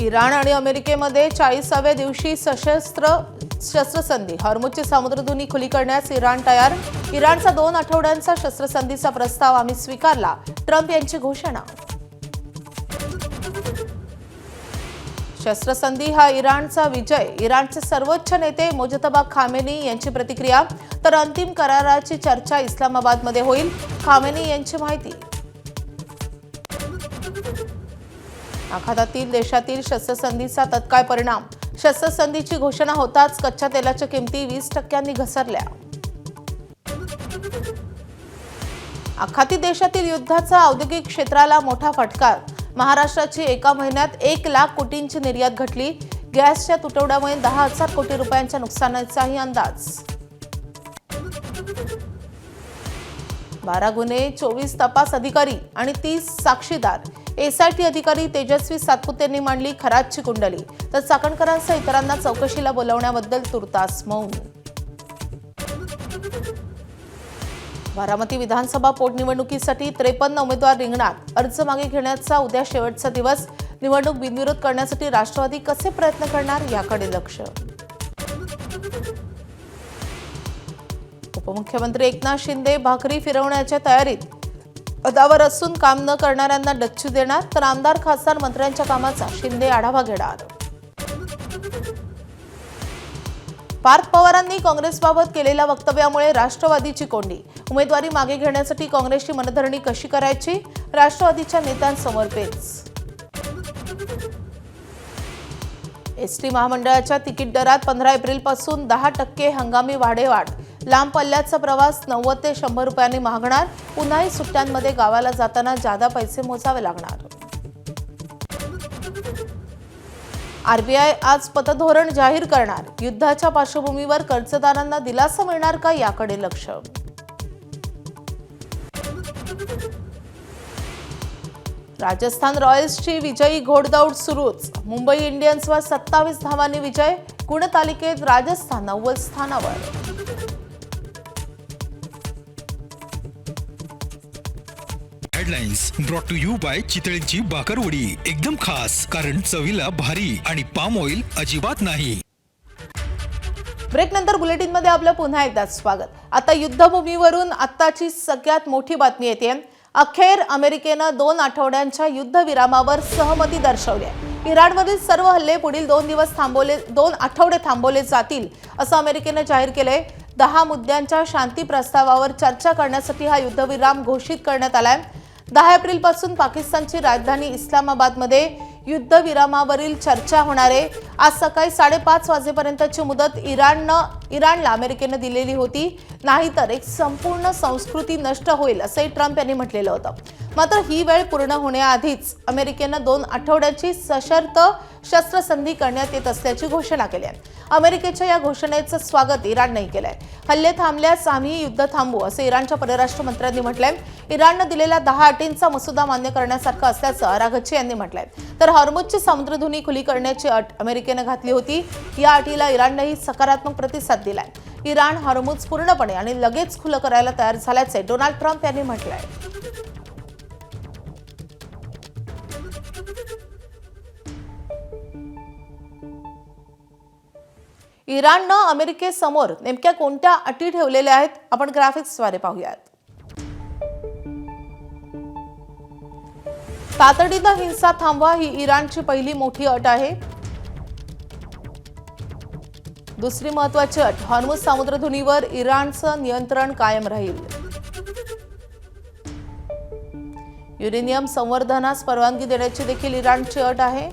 Iran आणि अमेरिकेमध्ये 40व्या दिवशी शस्त्रसंधी. हॉर्मुझची सामुद्रधुनी खुली करण्यास इराण तयार. इराणचा 2 आठवड्यांचा शस्त्रसंधीचा प्रस्ताव आम्ही स्वीकारला. ट्रम्प यांची घोषणा. शस्त्रसंधी हा इराणचा विजय. इराणचे सर्वोच्च नेते मोजतबा खामेनी यांची प्रतिक्रिया. तर अंतिम कराराची चर्चा इस्लामाबादमध्ये होईल. खामेनी यांची माहिती. आखातातील देशातील शस्त्रसंधीचा तत्काळ परिणाम. शस्त्रसंधीची घोषणा होताच कच्च्या तेलाच्या किमती 20% घसरल्या. आखाती देशातील युद्धाचा औद्योगिक क्षेत्राला मोठा फटका. महाराष्ट्राची एका महिन्यात 1 लाख कोटींची निर्यात घटली. गॅसच्या तुटवड्यामुळे 10,000 कोटी रुपयांच्या नुकसानाचाही अंदाज. 12 गुन्हे, 24 तपास अधिकारी आणि 30 साक्षीदार. एसआयटी अधिकारी तेजस्वी सातपुतेंनी मांडली खरातची कुंडली. तर चाकणकरांसह इतरांना चौकशीला बोलावण्याबद्दल तुर्तास मौन. बारामती विधानसभा पोटनिवडणुकीसाठी 53 उमेदवार रिंगणात. अर्ज मागे घेण्याचा उद्या शेवटचा दिवस. निवडणूक बिनविरोध करण्यासाठी राष्ट्रवादी कसे प्रयत्न करणार याकडे लक्ष. उपमुख्यमंत्री एकनाथ शिंदे भाकरी फिरवण्याच्या तयारीत. पदावर असून काम न करणाऱ्यांना डच्चू देणार. तर आमदार खासदार मंत्र्यांच्या कामाचा शिंदे आढावा घेणार. पार्थ पवारांनी काँग्रेसबाबत केलेल्या वक्तव्यामुळे राष्ट्रवादीची कोंडी. उमेदवारी मागे घेण्यासाठी काँग्रेसची मनधरणी कशी करायची, राष्ट्रवादीच्या नेत्यांसमोर पेच. एसटी महामंडळाच्या तिकीट दरात 15 एप्रिलपासून 10% हंगामी वाढ. लांब पल्ल्याचा प्रवास 90 ते 100 रुपयांनी महागणार. उन्हाळी सुट्ट्यांमध्ये गावाला जाताना जादा पैसे मोजावे लागणार. आरबीआय आज पतधोरण जाहीर करणार. युद्धाच्या पार्श्वभूमीवर कर्जदारांना दिलासा मिळणार का याकडे लक्ष. राजस्थान रॉयल्सची विजयी घोडदौड सुरूच. मुंबई इंडियन्सवर 27 धावांनी विजय. गुणतालिकेत राजस्थान 9व्या स्थानावर. Headlines brought to you by चितळेंची भाकरवडी. एकदम खास, कारण चवीला भारी आणि पाम ऑइल अजिबात नाही. ब्रेक नंतर बुलेटिनमध्ये आपलं पुन्हा एकदा स्वागत. आता युद्धभूमीवरून आत्ताची सगळ्यात मोठी बातमी येते. अखेर अमेरिकेनं 2 आठवड्यांच्या युद्धविरामावर सहमती दर्शवली आहे. इराणवरील सर्व हल्ले पुढील 2 आठवडे थांबवले जातील असं अमेरिकेनं जाहीर केलंय. 10 मुद्द्यांच्या शांती प्रस्तावावर चर्चा करण्यासाठी हा युद्धविराम घोषित करण्यात आलाय. 10 एप्रिलपासून पाकिस्तानची राजधानी इस्लामाबादमध्ये युद्धविरामावरील चर्चा होणार आहे. आज सकाळी 5:30 वाजेपर्यंतची मुदत इराणला अमेरिकेनं दिलेली होती. नाहीतर एक संपूर्ण संस्कृती नष्ट होईल असंही ट्रम्प यांनी म्हटलेलं होतं. मात्र ही वेळ पूर्ण होण्याआधीच अमेरिकेनं 2 आठवड्यांची सशर्त शस्त्रसंधी करण्यात येत असल्याची घोषणा केली आहे. अमेरिकेच्या या घोषणेचं स्वागत इराणनेही केलंय. हल्ले थांबल्यास आम्ही युद्ध थांबवू असं इराणच्या परराष्ट्र मंत्र्यांनी म्हटलंय. इराणनं दिलेल्या 10 अटींचा मसुदा मान्य करण्यासारखं असल्याचं अराघची यांनी म्हटलंय. तर हॉर्मुझची सामुद्रधुनी खुली करण्याची अट अमेरिकेनं घातली होती. या अटीला इराणनेही सकारात्मक प्रतिसाद दिलाय. इराण हॉर्मुझ पूर्णपणे आणि लगेच खुलं करायला तयार झाल्याचे डोनाल्ड ट्रम्प यांनी म्हटलंय. इराणनं अमेरिकेसमोर नेमक्या कोणत्या अटी ठेवलेल्या आहेत आपण ग्राफिक्सद्वारे पाहूयात. तातडीनं हिंसा थांबवा ही इराणची पहिली मोठी अट आहे. दुसरी महत्त्वाची अट, हॉर्मुझ सामुद्रधुनीवर इराणचं नियंत्रण कायम राहील. युरेनियम संवर्धनास परवानगी देण्याची देखील इराणची अट आहे.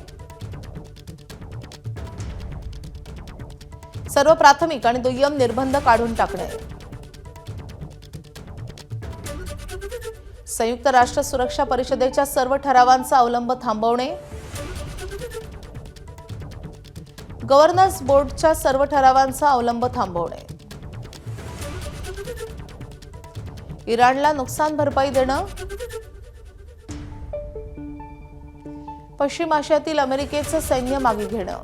सर्व प्राथमिक आणि दुय्यम निर्बंध काढून टाकणे. संयुक्त राष्ट्र सुरक्षा परिषदेच्या सर्व ठरावांचा अवलंब थांबवणे. गव्हर्नन्स बोर्डच्या सर्व ठरावांचा अवलंब थांबवणे. इराणला नुकसान भरपाई देणं. पश्चिम आशियातील अमेरिकेचं सैन्य मागे घेणं.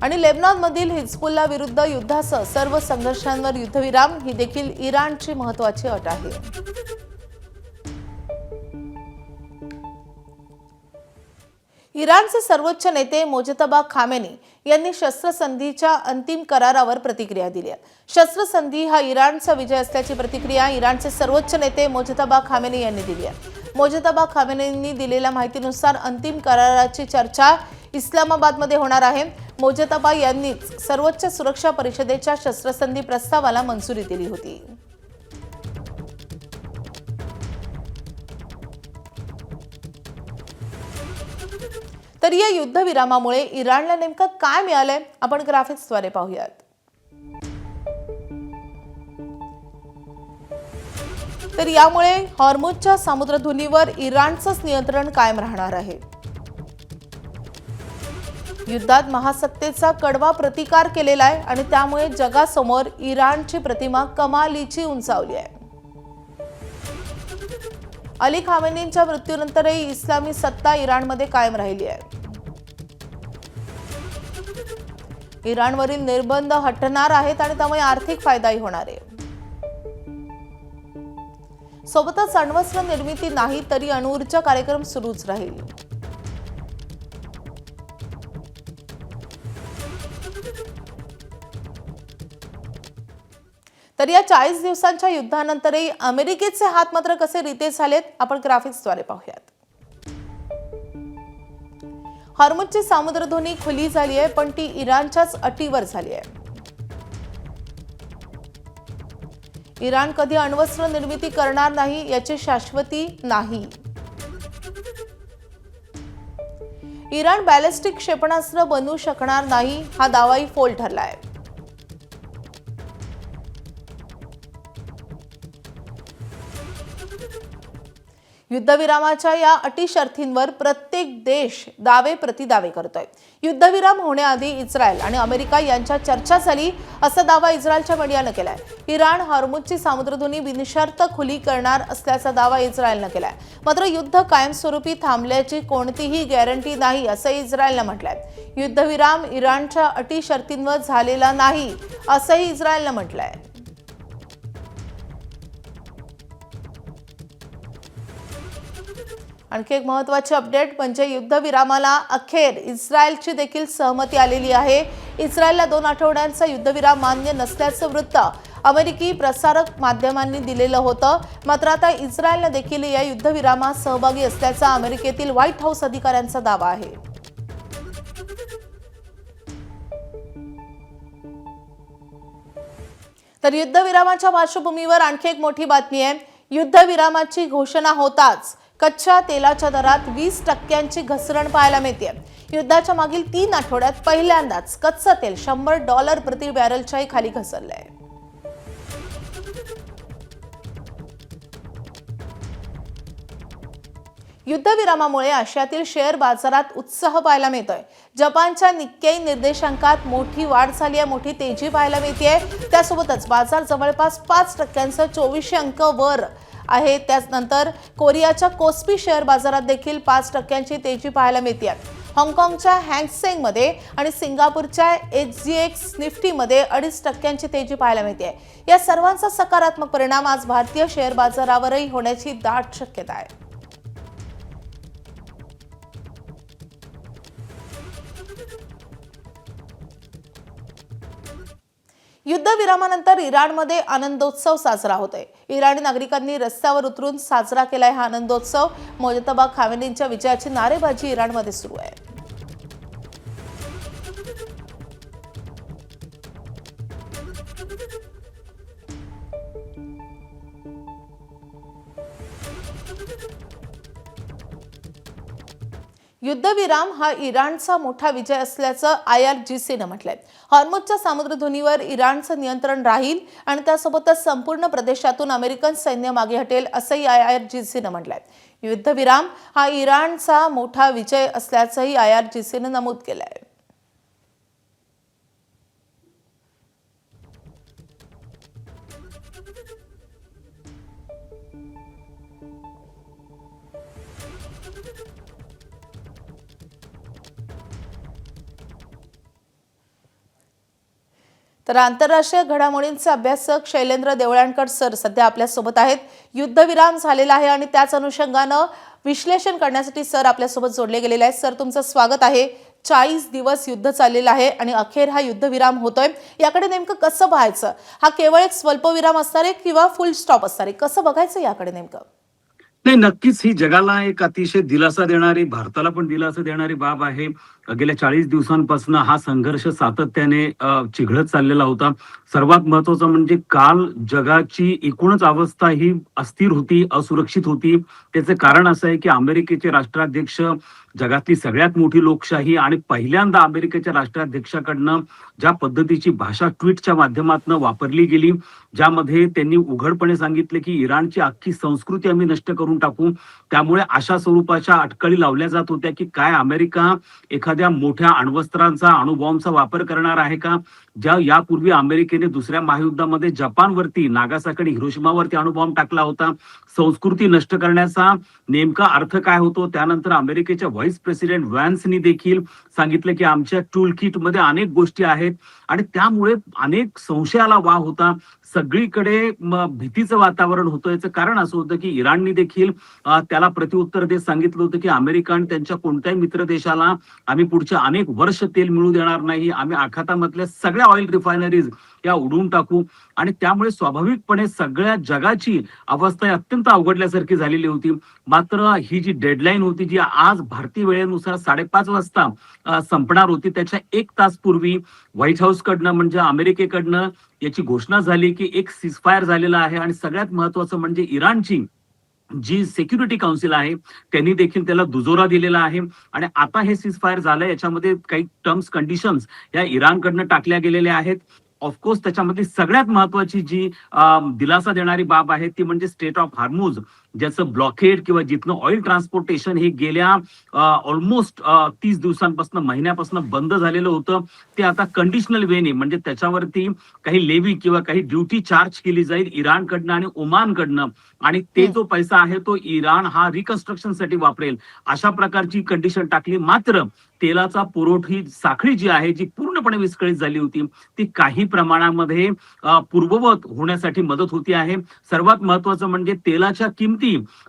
आणि लेबनॉनमधील हिजबुल्ला विरुद्ध युद्धासह सर्व संघर्षांवर युद्धविराम ही देखील इराणची महत्त्वाची अट आहे. इराणचे सर्वोच्च नेते मोजतबा खामेनी यांनी शस्त्रसंधीच्या अंतिम करारावर प्रतिक्रिया दिली आहे. शस्त्रसंधी हा इराणचा विजय असल्याची प्रतिक्रिया इराणचे सर्वोच्च नेते मोजतबा खामेनी यांनी दिली आहे. मोजतबा खामेनींनी दिलेल्या माहितीनुसार अंतिम कराराची चर्चा इस्लामाबादमध्ये होणार आहे. मोजतबा यांनीच सर्वोच्च सुरक्षा परिषदेच्या शस्त्रसंधी प्रस्तावाला मंजुरी दिली होती. तर या युद्धविरामामुळे इराणला नेमकं काय मिळालंय आपण ग्राफिक्सद्वारे पाहूयात. तर यामुळे हॉर्मुझच्या सामुद्रधुनीवर इराणचंच नियंत्रण कायम राहणार आहे. युद्धात महासत्तेचा कडवा प्रतिकार केलेला आहे आणि त्यामुळे जगासमोर इराणची प्रतिमा कमालीची उंचावली आहे. अली खामेनींच्या मृत्यूनंतरही इस्लामी सत्ता इराणमध्ये कायम राहिली आहे. इराणवरील निर्बंध हटणार आहेत आणि त्यामुळे आर्थिक फायदाही होणार आहे. सोबतच अण्वस्त्र निर्मिती नाही तरी अणुऊर्जा कार्यक्रम सुरूच राहील. तर या 40 दिवसांच्या युद्धानंतरही अमेरिकेचे हात मात्र कसे रिते झालेत आपण ग्राफिक्सद्वारे पाहूयात. हॉर्मुझची सामुद्रधुनी खुली झाली आहे पण ती इराणच्याच अटीवर झाली आहे. इराण कधी अण्वस्त्र निर्मिती करणार नाही याची शाश्वती नाही. इराण बॅलिस्टिक क्षेपणास्त्र बनवू शकणार नाही हा दावाही फोल ठरला आहे. युद्धविरामाच्या या अटी शर्थींवर प्रत्येक देश दावे प्रतिदावे करतोय. युद्धविराम होण्याआधी इस्रायल आणि अमेरिका यांच्यात चर्चा झाली असा दावा इस्रायलच्या मीडियानं केलाय. इराण हॉर्मुझची सामुद्रधुनी बिनशर्त खुली करणार असल्याचा दावा इस्रायलनं केलाय. मात्र युद्ध कायमस्वरूपी थांबल्याची कोणतीही गॅरंटी नाही असं इस्रायलनं म्हटलंय. युद्धविराम इराणच्या अटी शर्तींवर झालेला नाही असंही इस्रायलनं म्हटलंय. आणखी एक महत्त्वाची अपडेट म्हणजे युद्धविरामाला अखेर इस्रायलची देखील सहमती आलेली आहे. इस्रायलला 2 आठवड्यांचा युद्धविराम मान्य नसल्याचं वृत्त अमेरिकी प्रसारक माध्यमांनी दिलेलं होतं. मात्र आता इस्रायलने देखील या युद्धविरामात सहभागी असल्याचा अमेरिकेतील व्हाईट हाऊस अधिकाऱ्यांचा दावा आहे. तर युद्धविरामाच्या पार्श्वभूमीवर आणखी एक मोठी बातमी आहे. युद्धविरामाची घोषणा होताच कच्च्या तेलाच्या दरात 20% घसरण पाहायला मिळते. युद्धाच्या मागील 3 आठवड्यात पहिल्यांदाच कच्चं तेल $100 प्रति बॅरलच्याही खाली घसरलंय. युद्धविरामामुळे आशियातील शेअर बाजारात उत्साह पाहायला मिळतोय. जपानच्या निक्केई निर्देशांकात मोठी वाढ झाली आहे, मोठी तेजी पाहायला मिळते. त्यासोबतच बाजार जवळपास 5% 2400 अंक वर आहे. त्यानंतर कोरियाच्या कोस्पी शेअर बाजारात देखील 5% तेजी पाहायला मिळते. हाँगकाँगच्या हँगसेंगमध्ये आणि सिंगापूरच्या HGX निफ्टीमध्ये 2.5% तेजी पाहायला मिळते. या सर्वांचा सकारात्मक परिणाम आज भारतीय शेअर बाजारावरही होण्याची दाट शक्यता आहे. युद्धविरामानंतर इराणमध्ये आनंदोत्सव साजरा होतोय. इराणी नागरिकांनी रस्त्यावर उतरून साजरा केलाय हा आनंदोत्सव. मोजतबा खामेनींच्या विजयाची नारेबाजी इराणमध्ये सुरू आहे. युद्धविराम हा इराणचा मोठा विजय असल्याचं IRGCनं म्हटलंय. हॉर्मुझच्या सामुद्रधुनीवर इराणचं नियंत्रण राहील आणि त्यासोबतच संपूर्ण प्रदेशातून अमेरिकन सैन्य मागे हटेल असंही IRGCनं म्हटलंय. युद्धविराम हा इराणचा मोठा विजय असल्याचंही IRGCनं नमूद केलंय. तर आंतरराष्ट्रीय घडामोडींचे अभ्यासक शैलेंद्र देवळाणकर सर सध्या आपल्यासोबत आहेत. युद्धविराम झालेला आहे आणि त्याच अनुषंगानं विश्लेषण करण्यासाठी सर आपल्यासोबत जोडले गेलेले आहेत. सर, तुमचं स्वागत आहे. 40 दिवस युद्ध चाललेलं आहे आणि अखेर हा युद्धविराम होतोय. याकडे नेमकं कसं पाहायचं? हा केवळ एक स्वल्पविराम असणार आहे किंवा फुल स्टॉप असणार आहे? कसं बघायचं याकडे नेमकं? नाही, नक्कीच ही जगाला एक अतिशय दिलासा देणारी, भारताला पण दिलासा देणारी बाब आहे. गेल्या 40 दिवसांपासून हा संघर्ष सातत्याने चिघळत चाललेला होता. सर्वात महत्वाचं म्हणजे काल जगाची एकूणच अवस्था ही अस्थिर होती, असुरक्षित होती. त्याचं कारण असं आहे की अमेरिकेचे राष्ट्राध्यक्ष, जगातली सगळ्यात मोठी लोकशाही, आणि पहिल्यांदा अमेरिकेच्या राष्ट्राध्यक्षाकडनं ज्या पद्धतीची भाषा ट्विटच्या माध्यमातून वापरली गेली, ज्यामध्ये त्यांनी उघडपणे सांगितले की इराणची अख्खी संस्कृती आम्ही नष्ट करून टाकू. त्यामुळे अशा स्वरूपाच्या अटकळी लावल्या जात होत्या की काय अमेरिका एखाद्या मोठ्या अण्वस्त्रांचा, अणुबॉम्बचा वापर करणार आहे का? ज्या यापूर्वी अमेरिकेने दुसऱ्या महायुद्धामध्ये जपानवरती, नागासाकी आणि हिरोशिमावरती अणुबॉम्ब टाकला होता. संस्कृती नष्ट करण्याचा नेमका अर्थ काय होतो? त्यानंतर अमेरिकेच्या व्हाईस प्रेसिडेंट व्हॅन्सनी देखील सांगितलं की आमच्या टूल किट मध्ये अनेक गोष्टी आहेत, आणि त्यामुळे अनेक संशयाला वाव होता. सगळीकडे भीतीचं वातावरण होतं. याचं कारण असं होतं की इराणनी देखील त्याला प्रत्युत्तर देत सांगितलं होतं की अमेरिका आणि त्यांच्या कोणत्याही मित्र देशाला आम्ही पुढच्या अनेक वर्ष तेल मिळू देणार नाही. आम्ही आखातामधल्या सगळ्या ऑइल रिफायनरीज या उडवून टाकू. आणि त्यामुळे स्वाभाविकपणे सगळ्या जगाची अवस्था अत्यंत अवघडल्यासारखी झालेली होती. मात्र ही जी डेडलाईन होती, जी आज भारतीय वेळेनुसार 5:30 वाजता संपणार होती, त्याच्या 1 तास पूर्वी व्हाईट हाऊस कडनं, म्हणजे अमेरिकेकडनं याची घोषणा झाली की एक सीजफायर झालेला आहे. आणि सगळ्यात महत्वाचं म्हणजे इराणची जी सिक्युरिटी काउन्सिल आहे त्यांनी देखील त्याला दुजोरा दिलेला आहे. आणि आता हे सीजफायर झालंय, याच्यामध्ये काही टर्म्स कंडिशन्स या इराणकडनं टाकल्या गेलेल्या आहेत. ऑफकोर्स त्याच्यामध्ये सगळ्यात महत्वाची जी दिलासा देणारी बाब आहे ती म्हणजे स्टेट ऑफ हार्मुज, ज्याचं ब्लॉकेड किंवा जिथनं ऑइल ट्रान्सपोर्टेशन हे गेल्या ऑलमोस्ट 30 दिवसांपासून, महिन्यापासून बंद झालेलं होतं, ते आता कंडिशनल वेने, म्हणजे त्याच्यावरती काही लेवी किंवा काही ड्युटी चार्ज केली जाईल इराणकडनं आणि ओमानकडनं, आणि ते जो पैसा आहे तो इराण हा रिकन्स्ट्रक्शन साठी वापरेल, अशा प्रकारची कंडिशन टाकली. मात्र तेलाचा पुरवठी साखळी जी आहे, जी पूर्णपणे विस्कळीत झाली होती, ती काही प्रमाणामध्ये पूर्ववत होण्यासाठी मदत होती आहे. सर्वात महत्वाचं म्हणजे तेलाच्या किमती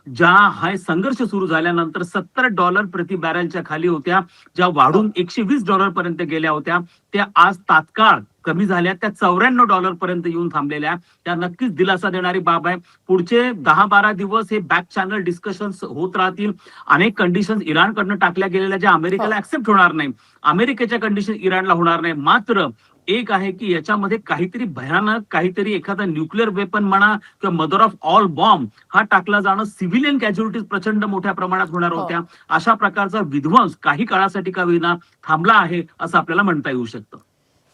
ज्या हा संघर्ष सुरू झाल्यानंतर $70 प्रति बॅरलच्या खाली होत्या, ज्या वाढून $120 पर्यंत गेल्या होत्या, त्या आज तात्काळ कमी झाल्या, त्या $94 पर्यंत येऊन थांबलेल्या. त्या नक्कीच दिलासा देणारी बाब आहे. पुढचे 10-12 दिवस हे बॅक चॅनल डिस्कशन्स होत राहतील. अनेक कंडिशन्स इराणकडनं टाकल्या गेलेल्या ज्या अमेरिकेला ऍक्सेप्ट होणार नाही, अमेरिकेच्या कंडिशन इराणला होणार नाही. मात्र एक आहे की याच्यामध्ये काहीतरी भयानक, काहीतरी एखादा न्यूक्लिअर वेपन म्हणा किंवा मदर ऑफ ऑल बॉम्ब हा टाकला जाणं, सिव्हिलियन कॅज्युलिटीज प्रचंड मोठ्या प्रमाणात होणार होत्या. अशा प्रकारचा विध्वंस काही काळासाठी का होईना थांबला आहे असं आपल्याला म्हणता येऊ शकतं.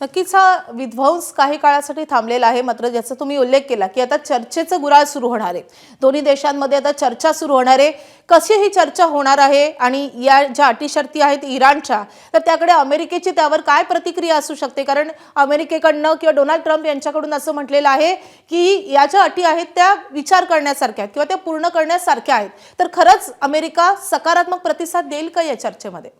नक्कीच हा विध्वंस काही काळासाठी थांबलेला आहे. मात्र ज्याचा तुम्ही उल्लेख केला की आता चर्चेचं गुराळ सुरू होणार आहे, दोन्ही देशांमध्ये आता चर्चा सुरू होणार आहे. कशी ही चर्चा होणार आहे आणि या ज्या अटी शर्ती आहेत इराणच्या, तर त्याकडे अमेरिकेची त्यावर काय प्रतिक्रिया असू शकते? कारण अमेरिकेकडनं किंवा डोनाल्ड ट्रम्प यांच्याकडून असं म्हटलेलं आहे की या ज्या अटी आहेत त्या विचार करण्यासारख्या किंवा त्या पूर्ण करण्यासारख्या आहेत. तर खरंच अमेरिका सकारात्मक प्रतिसाद देईल का या चर्चेमध्ये?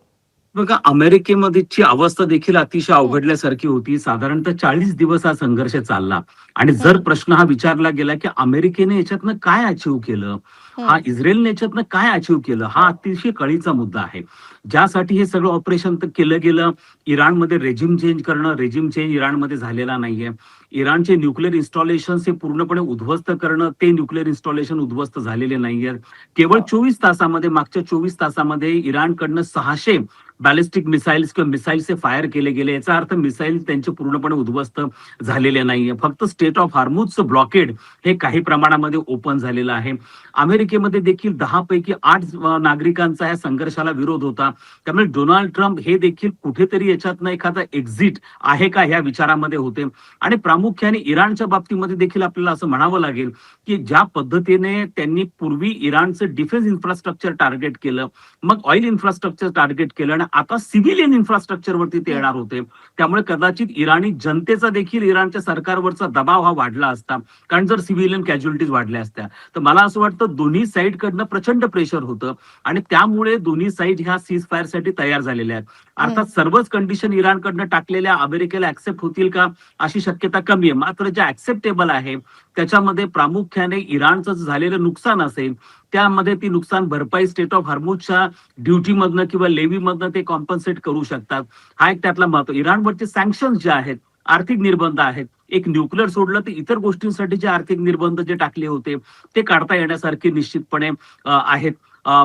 बघा, अमेरिकेमध्येची अवस्था देखील अतिशय अवघडल्यासारखी होती. साधारणतः 40 दिवस हा संघर्ष चालला, आणि जर प्रश्न हा विचारला गेला की अमेरिकेने याच्यातनं काय अचीव्ह केलं, हा इस्रायलने याच्यातनं काय अचीव्ह केलं, हा अतिशय कळीचा मुद्दा आहे. ज्यासाठी हे सगळं ऑपरेशन केलं गेलं, इराणमध्ये रेजिम चेंज करणं, रेजिम चेंज इराणमध्ये झालेला नाहीये. इराणचे न्यूक्लिअर इन्स्टॉलेशन हे पूर्णपणे उद्ध्वस्त करणं, ते न्यूक्लिअर इन्स्टॉलेशन उद्ध्वस्त झालेले नाहीये. केवळ 24 तासामध्ये, मागच्या 24 तासामध्ये इराणकडनं 600 बॅलिस्टिक मिसाईल्स किंवा मिसाईल्स फायर केले गेले. याचा अर्थ मिसाईल त्यांचे पूर्णपणे उद्ध्वस्त झालेले नाहीये. फक्त स्टेट ऑफ हार्मुजचं ब्लॉकेड हे काही प्रमाणामध्ये ओपन झालेलं आहे. अमेरिकेमध्ये देखील 10 पैकी 8 नागरिकांचा या संघर्षाला विरोध होता. त्यामुळे डोनाल्ड ट्रम्प हे देखील कुठेतरी याच्यातनं एखादा एक्झिट आहे का ह्या विचारामध्ये होते. आणि प्रामुख्याने इराणच्या बाबतीमध्ये देखील आपल्याला असं म्हणावं लागेल की ज्या पद्धतीने त्यांनी पूर्वी इराणचं डिफेन्स इन्फ्रास्ट्रक्चर टार्गेट केलं, मग ऑइल इन्फ्रास्ट्रक्चर टार्गेट केलं आणि आता सिव्हिलियन इन्फ्रास्ट्रक्चरवरती ते येणार होते. त्यामुळे कदाचित इराणी जनतेचा देखील इराणच्या सरकारवरचा दबाव हा वाढला असता, कारण जर सिव्हिलियन कॅज्युअलिटीज वाढल्या असत्या तर मला असं वाटतं दोन्ही साईडकडनं प्रचंड प्रेशर होतं आणि त्यामुळे दोन्ही साईड ह्या सीज फायरसाठी तयार झालेल्या आहेत. अर्थात सर्वच कंडिशन इराणकडनं टाकलेल्या अमेरिकेला ऍक्सेप्ट होतील का अशी शक्यता कमी आहे. मात्र ज्या ऍक्सेप्टेबल आहे त्याच्यामध्ये प्रामुख्याने इराणचं झालेलं नुकसान असेल त्यामध्ये ती नुकसान भरपाई स्टेट ऑफ हॉर्मुझच्या ड्युटीमधनं किंवा लेव्हीमधनं ते कॉम्पन्सेट करू शकतात. हा एक त्यातला महत्व. इराणवरचे सँक्शन जे आहेत, आर्थिक निर्बंध आहेत, एक न्यूक्लिअर सोडलं तर इतर गोष्टींसाठी जे आर्थिक निर्बंध जे टाकले होते ते काढता येण्यासारखे निश्चितपणे आहेत.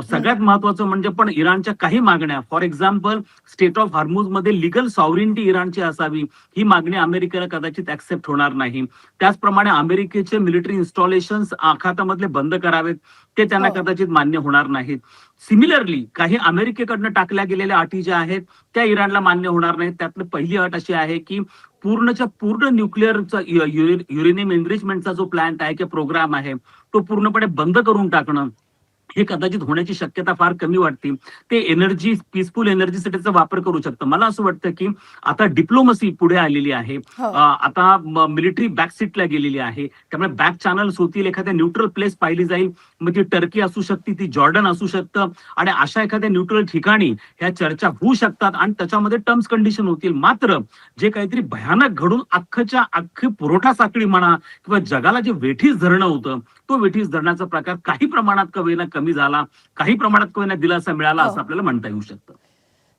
सगळ्यात महत्वाचं म्हणजे पण इराणच्या काही मागण्या, फॉर एक्झाम्पल स्टेट ऑफ हॉर्मुझ मध्ये लिगल सॉव्हरिनिटी इराणची असावी, ही मागणी अमेरिकेला कदाचित ऍक्सेप्ट होणार नाही. त्याचप्रमाणे अमेरिकेचे मिलिटरी इन्स्टॉलेशन्स आखातामधले बंद करावेत, ते त्यांना कदाचित मान्य होणार नाहीत. सिमिलरली काही अमेरिकेकडनं टाकल्या गेलेल्या अटी ज्या आहेत त्या इराणला मान्य होणार नाहीत. त्यातली पहिली अट अशी आहे की पूर्णच्या पूर्ण न्यूक्लिअरचा युरेनियम एनरिचमेंटचा जो प्लॅन्ट आहे किंवा प्रोग्राम आहे तो पूर्णपणे बंद करून टाकणं, हे कदाचित होण्याची शक्यता फार कमी वाटते. ते एनर्जी, पीसफुल एनर्जीसाठीचा वापर करू शकतं. मला असं वाटतं की आता डिप्लोमसी पुढे आलेली आहे, आता मिलिटरी बॅक सीटला गेलेली आहे, त्यामुळे बॅक चॅनल्स होतील, एखाद्या न्यूट्रल प्लेस पाहिली जाईल, मग ती टर्की असू शकते, ती जॉर्डन असू शकतं आणि अशा एखाद्या न्यूट्रल ठिकाणी ह्या चर्चा होऊ शकतात आणि त्याच्यामध्ये टर्म्स कंडिशन होतील. मात्र जे काहीतरी भयानक घडून अख्खी पुरवठा साखळी म्हणा किंवा जगाला जे वेठीस धरणं होतं तो वेठीस धरण्याचा प्रकार काही प्रमाणात कमी झाला, काही प्रमाणात कमी दिलासा मिळाला असं आपल्याला म्हणता येऊ शकतं.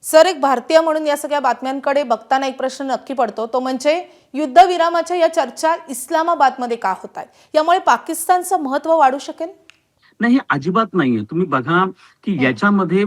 सर, एक भारतीय म्हणून या सगळ्या बातम्यांकडे बघताना एक प्रश्न नक्की पडतो, तो म्हणजे युद्धविरामाच्या या चर्चा इस्लामाबादमध्ये का होत आहे? यामुळे पाकिस्तानचं महत्व वाढू शकेल? नाही, अजिबात नाहीये. तुम्ही बघा की याच्यामध्ये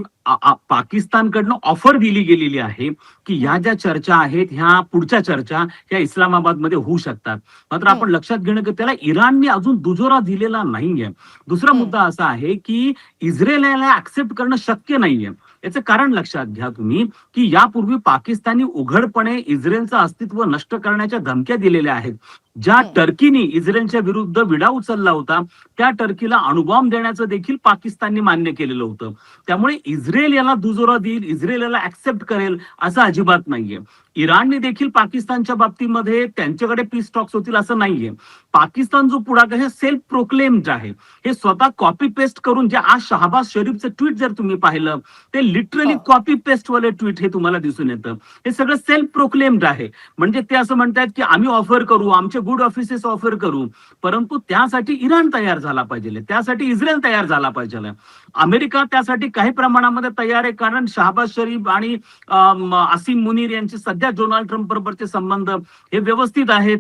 पाकिस्तानकडनं ऑफर दिली गेलेली आहे की ह्या ज्या चर्चा आहेत ह्या पुढच्या चर्चा ह्या इस्लामाबादमध्ये होऊ शकतात. मात्र आपण लक्षात घेणं की त्याला इराणने अजून दुजोरा दिलेला नाहीये. दुसरा मुद्दा असा आहे की इस्रायलला ऍक्सेप्ट करणं शक्य नाहीये. याचं कारण लक्षात घ्या तुम्ही की यापूर्वी पाकिस्तानी उघडपणे इस्रायलचं अस्तित्व नष्ट करण्याच्या धमक्या दिलेल्या आहेत. ज्या टर्कीने इस्रायलच्या विरुद्ध विडा उचलला होता त्या टर्कीला अणुबॉम्ब देण्याचं देखील पाकिस्तानने मान्य केलेलं होतं. त्यामुळे इस्रायल याला दुजोरा देईल, इस्रायल याला ऍक्सेप्ट करेल असं अजिबात नाहीये. इराणने देखील पाकिस्तानच्या बाबतीमध्ये त्यांच्याकडे पीस टॉक्स होतील असं नाहीये. पाकिस्तान जो पुढाकार हे सेल्फ प्रोक्लेम्ड आहे, हे स्वतः कॉपी पेस्ट करून, जे आज शहबाज शरीफचं ट्विट जर तुम्ही पाहिलं ते लिटरली कॉपी पेस्ट वाले ट्विट हे तुम्हाला दिसून येतं. हे सगळं सेल्फ प्रोक्लेम्ड आहे. म्हणजे ते असं म्हणतात की आम्ही ऑफर करू, आमचे गुड ऑफिसेस ऑफर करू, परंतु त्यासाठी इराण तयार झाला पाहिजे, त्यासाठी इस्रायल तयार झाला पाहिजे. अमेरिका त्यासाठी काही प्रमाणामध्ये तयार आहे, कारण शहबाज शरीफ आणि असीम मुनीर यांचे सध्या डोनाल्ड ट्रम्प बरोबरचे संबंध हे व्यवस्थित आहेत.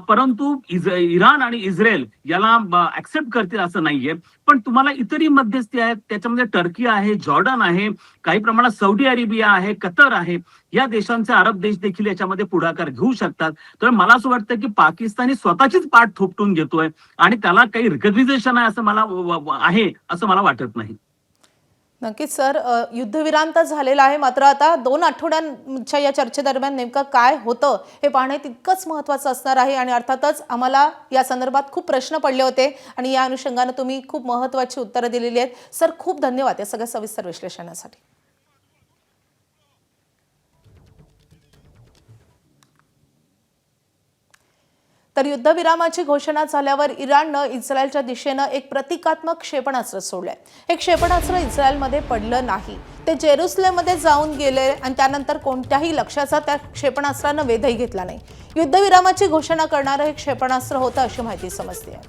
परंतु इराण आणि इस्रायल याला ऍक्सेप्ट करतील असं नाहीये. पण तुम्हाला इतरही मध्यस्थी आहेत, त्याच्यामध्ये टर्की आहे, जॉर्डन आहे, काही प्रमाणात सौदी अरेबिया आहे, कतर आहे, या देशांचे अरब देश देखील याच्यामध्ये पुढाकार घेऊ शकतात. तर मला असं वाटतं की पाकिस्तानी स्वतःचीच पाठ थोपटून घेतोय आणि त्याला काही रिकग्निझेशन आहे असं मला वाटत नाही. नक्कीच सर, युद्धविराम तर झालेला आहे, मात्र आता 2 आठवड्यांच्या या चर्चेदरम्यान नेमकं काय होतं हे पाहणे तितकंच महत्त्वाचं असणार आहे. आणि अर्थातच आम्हाला या संदर्भात खूप प्रश्न पडले होते आणि या अनुषंगाने तुम्ही खूप महत्त्वाची उत्तरं दिलेली आहेत. सर, खूप धन्यवाद या सगळ्या सविस्तर विश्लेषणासाठी. तर युद्धविरामाची घोषणा झाल्यावर इराणनं इस्रायलच्या दिशेनं एक प्रतिकात्मक क्षेपणास्त्र सोडलंय. हे क्षेपणास्त्र इस्रायलमध्ये पडलं नाही, ते जेरुसलेममध्ये जाऊन गेले आणि त्यानंतर कोणत्याही लक्ष्याचा त्या क्षेपणास्त्रानं वेधही घेतला नाही. युद्धविरामाची घोषणा करणारं हे क्षेपणास्त्र होतं अशी माहिती समजते.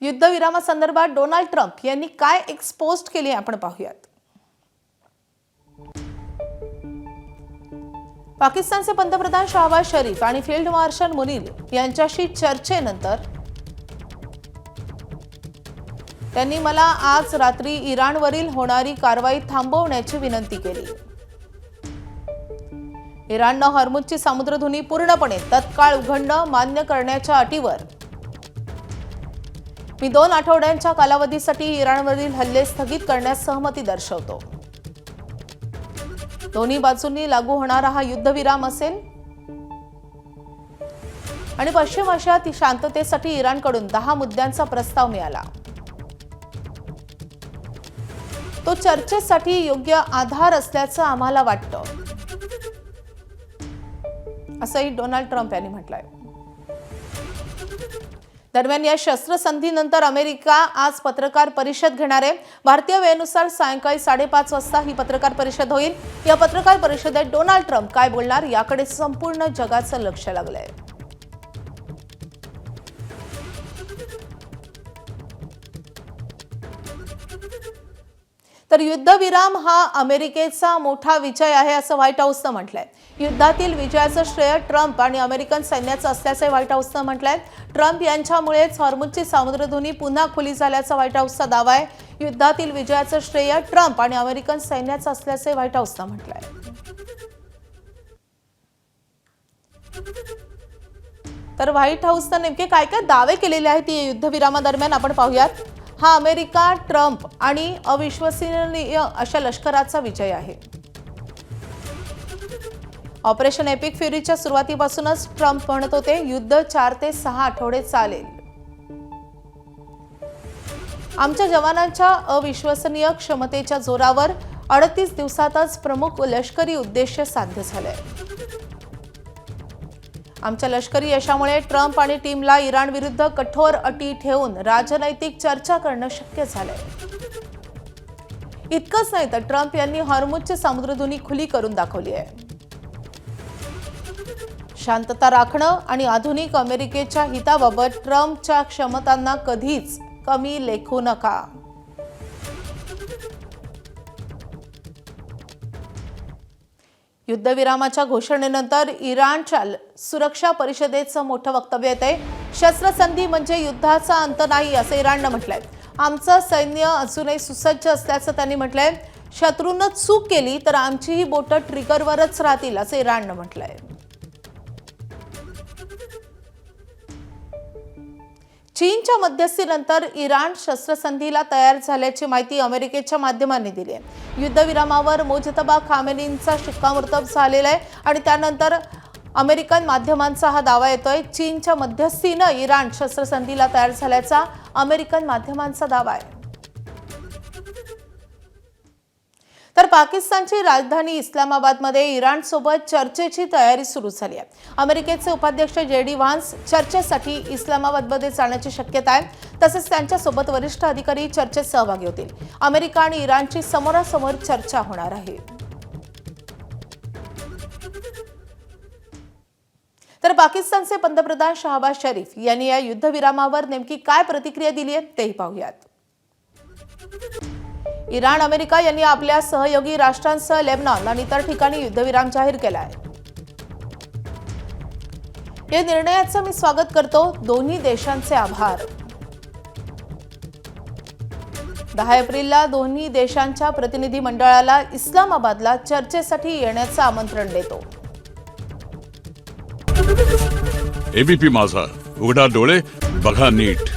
युद्धविरामासंदर्भात डोनाल्ड ट्रम्प यांनी काय एक्सपोज केले आपण पाहूयात. पाकिस्तानचे पंतप्रधान शहबाज शरीफ आणि फील्ड मार्शल मुनीर यांच्याशी चर्चेनंतर त्यांनी मला आज रात्री इराणवरील होणारी कारवाई थांबवण्याची विनंती केली. इराणनं हॉर्मुझची सामुद्रधुनी पूर्णपणे तत्काळ उघडणं मान्य करण्याच्या अटीवर मी 2 आठवड्यांच्या कालावधीसाठी इराणवरील हल्ले स्थगित करण्यास सहमती दर्शवतो. दोन्ही बाजूंनी लागू होणारा हा युद्धविराम असेल आणि पश्चिम आशियात शांततेसाठी इराणकडून 10 मुद्द्यांचा प्रस्ताव मिळाला. तो चर्चेसाठी योग्य आधार असल्याचं आम्हाला वाटतं, असंही डोनाल्ड ट्रम्प यांनी म्हटलंय. दरम्यान या शस्त्रसंधीनंतर अमेरिका आज पत्रकार परिषद घेणार आहे. भारतीय वेळेनुसार सायंकाळी 5:30 वाजता ही पत्रकार परिषद होईल. या पत्रकार परिषदेत डोनाल्ड ट्रम्प काय बोलणार याकडे संपूर्ण जगाचं लक्ष लागलंय. तर युद्धविराम हा अमेरिकेचा मोठा विजय आहे असं व्हाईट हाऊसनं म्हटलंय. युद्धातील विजयाचं श्रेय ट्रम्प आणि अमेरिकन सैन्याचं असल्याचं व्हाईट हाऊसनं म्हटलंय. ट्रम्प यांच्यामुळेच हॉर्मुझची सामुद्रधुनी पुन्हा खुली झाल्याचा व्हाईट हाऊसचा दावा आहे. युद्धातील विजयाचं श्रेय ट्रम्प आणि अमेरिकन सैन्याचं असल्याचं व्हाईट हाऊसनं म्हटलंय. तर व्हाईट हाऊसनं नेमके काय काय दावे केलेले आहेत या युद्धविरामादरम्यान आपण पाहूयात. हा अमेरिका, ट्रम्प आणि अविश्वसनीय अशा लष्कराचा विजय आहे. ऑपरेशन एपिक फ्युरीच्या सुरुवातीपासूनच ट्रम्प म्हणत होते युद्ध 4 ते 6 आठवडे चालेल. आमच्या जवानांच्या अविश्वसनीय क्षमतेच्या जोरावर 38 दिवसातच प्रमुख लष्करी उद्देश साध्य झाले. आमच्या लष्करी यशामुळे ट्रम्प आणि टीमला इराण विरुद्ध कठोर अटी ठेवून राजनैतिक चर्चा करणं शक्य झालंय. इतकंच नाही तर ट्रम्प यांनी हॉर्मुझची सामुद्रधुनी खुली करून दाखवली आहे. शांतता राखणं आणि आधुनिक अमेरिकेच्या हिताबाबत ट्रम्पच्या क्षमतांना कधीच कमी लेखू नका. युद्धविरामाच्या घोषणेनंतर इराणच्या सुरक्षा परिषदेचं मोठं वक्तव्य येतंय. शस्त्रसंधी म्हणजे युद्धाचा अंत नाही असं इराणनं म्हटलंय. आमचं सैन्य अजूनही सुसज्ज असल्याचं त्यांनी म्हटलंय. शत्रूनं चूक केली तर आमचीही बोटं ट्रिगरवरच राहतील असं इराणनं म्हटलंय. चीनच्या मध्यस्थीनंतर इराण शस्त्रसंधीला तयार झाल्याची माहिती अमेरिकेच्या माध्यमांनी दिली आहे. युद्धविरामावर मुजतबा खामेनींचा शिक्कामोर्तब झालेला आहे आणि त्यानंतर अमेरिकन माध्यमांचा हा दावा येतोय. चीनच्या मध्यस्थीनं इराण शस्त्रसंधीला तयार झाल्याचा अमेरिकन माध्यमांचा दावा आहे. तर पाकिस्तानची राजधानी इस्लामाबादमध्ये इराणसोबत चर्चेची तयारी सुरू झाली आहे. अमेरिकेचे उपाध्यक्ष JD व्हान्स चर्चेसाठी इस्लामाबादमध्ये जाण्याची शक्यता आहे. तसेच त्यांच्यासोबत वरिष्ठ अधिकारी चर्चेत सहभागी होतील. अमेरिका आणि इराणची समोरासमोर चर्चा होणार आहे. तर पाकिस्तानचे पंतप्रधान शहबाज शरीफ यांनी या युद्धविरामावर नेमकी काय प्रतिक्रिया दिली आहे तेही पाहूयात. इराण, अमेरिका यांनी आपल्या सहयोगी राष्ट्रांसह लेबनॉन आणि इतर ठिकाणी युद्धविराम जाहीर केला आहे. या निर्णयाचं मी स्वागत करतो. दोन्ही देशांचे आभार. 10 एप्रिलला दोन्ही देशांच्या प्रतिनिधी मंडळाला इस्लामाबादला चर्चेसाठी येण्याचं आमंत्रण देतो. एबीपी माझा, उघडा डोळे बघा नीट.